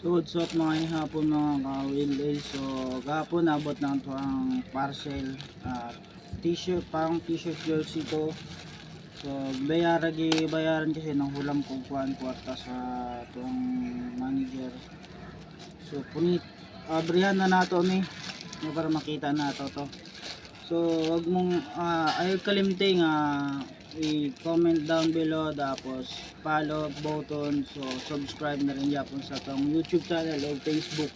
So what's up mga hapon mga ka-Will. So kahapon nabot na ito ang parcel t-shirt, parang t-shirt jersey to. So bayaran kasi ng hulam kong kwarta sa itong manager. So punit abrihan na nato ni para makita na to. So wag mong ayaw kalimting i-comment down below, tapos follow button, so subscribe na rin yapon sa tong YouTube channel o Facebook.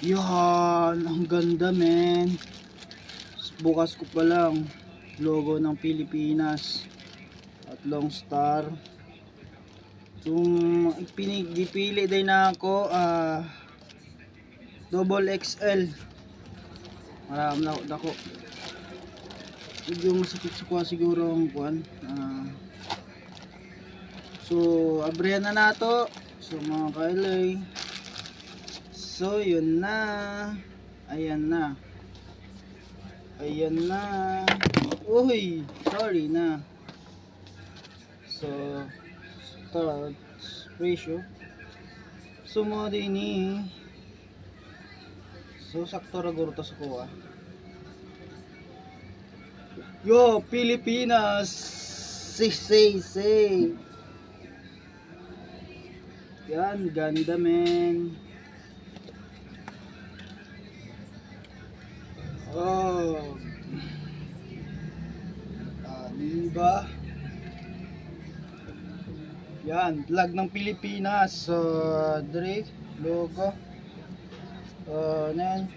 Yan, ang ganda men. Bukas ko pa lang logo ng Pilipinas at long star. So dipili din na ako double XL. Marami na ako. Medyo masakit sa kuha siguro ang kuhan. So abrihan na nato. So mga kailay, so yun na. Ayan na. Uy, sorry na. So start ratio. So mo din ni. So sakto ra guro to sa kuha. Yo, Pilipinas! Say! Yan, ganda men. Oh. Diba? Yan, flag ng Pilipinas. So, dire, logo. Yan.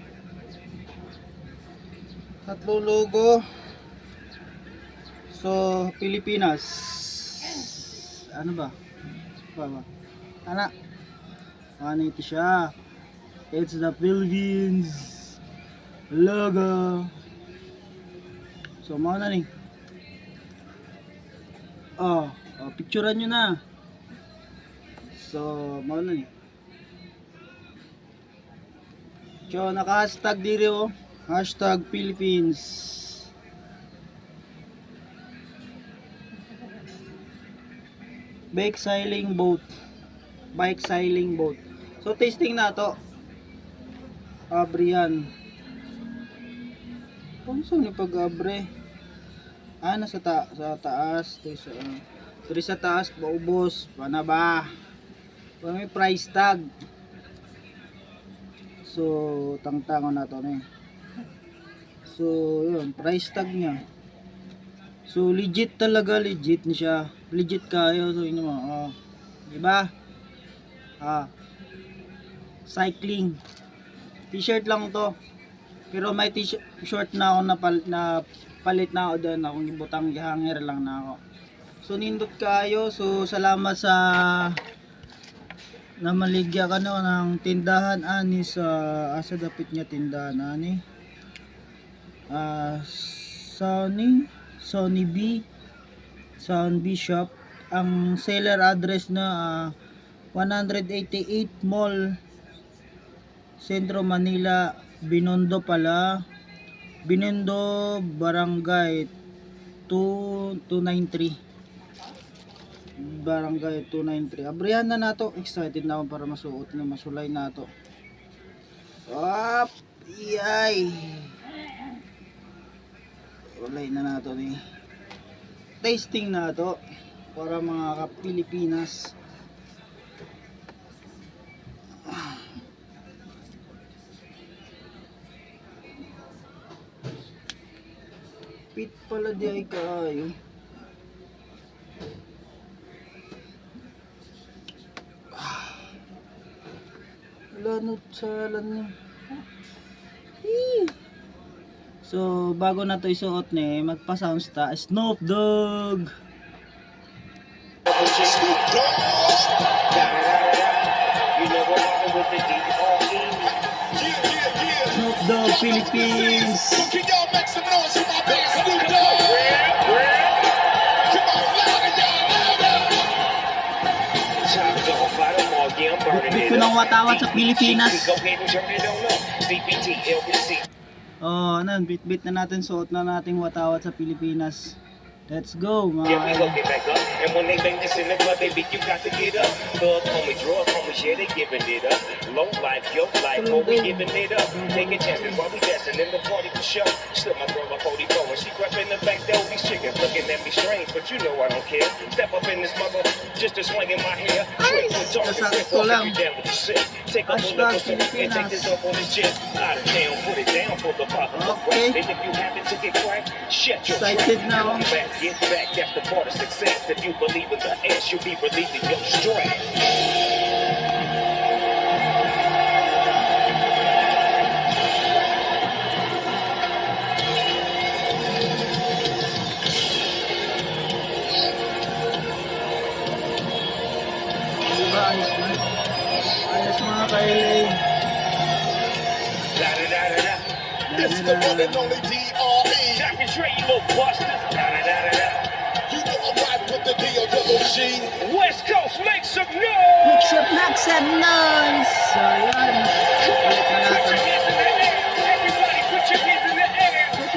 Tatlo logo. So, Pilipinas. Ano ba? Ano ito siya? It's the Philippines logo. So, mga na rin. Picturean nyo na. So, mga na rin. So, naka-hashtag diri oh. Hashtag Philippines. Bike sailing boat. So tasting na to. Abrihan. Kung saan ni pag-abre? Nasa taas. Dito sa taas, paubos. Paano ba? May price tag. So, tangtangon na to na. So, yun. Price tag niya. So, legit talaga. Legit ni siya. Legit kayo. So, yun mo. Diba? Cycling. T-shirt lang to. Pero may t-shirt na ako na palit na ako doon. Akong ibutang hanger lang na ako. So, nindot kayo. So, salamat sa na maligya ka no ng tindahan ani sa asa dapit niya tindahan ani. Sony B shop. Ang seller address na 188 Mall, Centro Manila, Binondo Barangay 293. Barangay 293. Abrihan na nato. Excited na ako para masuot na masulay na to. Yay! Ulay na nato ni. Tasting na to para mga ka-Pilipinas. Pit pala di ay kayo. Lanot sa niya. So bago na to isuot ni, magpa-sounds ta Snoop Dogg. Snoop Dogg Philippines. Bit ko ng watawat sa Pilipinas. Bit na natin, suot na nating watawat sa Pilipinas. Let's go mga Yeah, we idol. go get back up. And when they bang this in the club, they beat you got to get up. Thug homie, drug homies, yeah, they giving it up. Low life, yo life, oh, we giving it up. Taking chances while we dancing in the party for show. Slip my girl a 44 and she crept in the back door. These chickens looking at me strange, but you know I don't care. Step up in this mother, just a swing in my hair. Trick with talk and grip Sakto off lang. every down with the shit. Take a bullet for some and take this up on this jet. Out of town, put it down for the pop. Okay. And if you happen to get cracked, shut your Excited trap. na ako. Get back, that's the part of success. If you believe in the S, you'll be relieving your stress. Diba, ayos na. Ayos mga ka-LA. Da da da da da. This is the one and only D.R.E. Dr. Dre, you little busters. Da da da da da. You know I'm riding with the D.O.G. West Coast, make some Make noise. some noise! So, yun. Ulit na Put your natin. hands in the air. Everybody, put your hands in the air. Put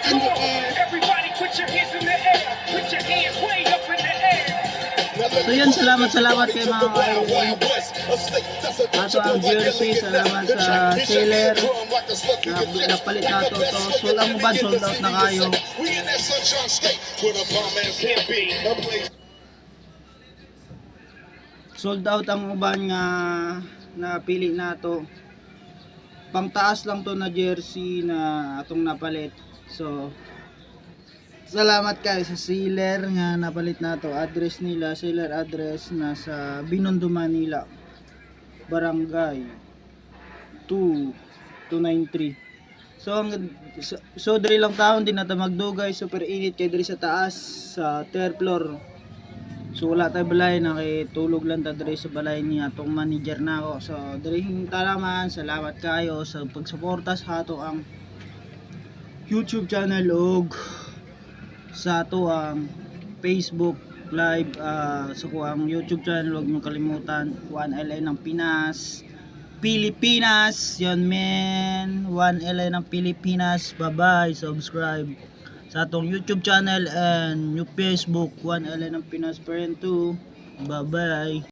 Come on, everybody, put your hands in the air. Put your hands way up in the air. So yun, salamat kay mga ka-LA. Ato ang jersey, salamat sa seller. Napalit na to. Sold ang uban, sold out na kayo. We in that sunshine state where the bomb ass can't be. A place Sold out ang uban nga napili na to. Pangtaas lang to na jersey na atong napalit. So salamat kayo sa seller nga napalit na to. Address nila, seller address nasa Binondo, Manila. Barangay 2293. So diri lang taon din nata magdugay, super init kay diri sa taas sa third floor. So wala tay balay, nakitulog lang ta diri sa balay ni atong manager nako. So diri talaman, salamat kayo sa pagsuporta sa ato ang YouTube channel og sa ato ang Facebook live sa kuang YouTube channel. Huwag niyo kalimutan 1LA ng Pinas, Pilipinas, yun men, 1LA ng Pilipinas. Bye bye, subscribe sa atong YouTube channel and yung Facebook 1LA ng Pinas Parent 2. Bye bye.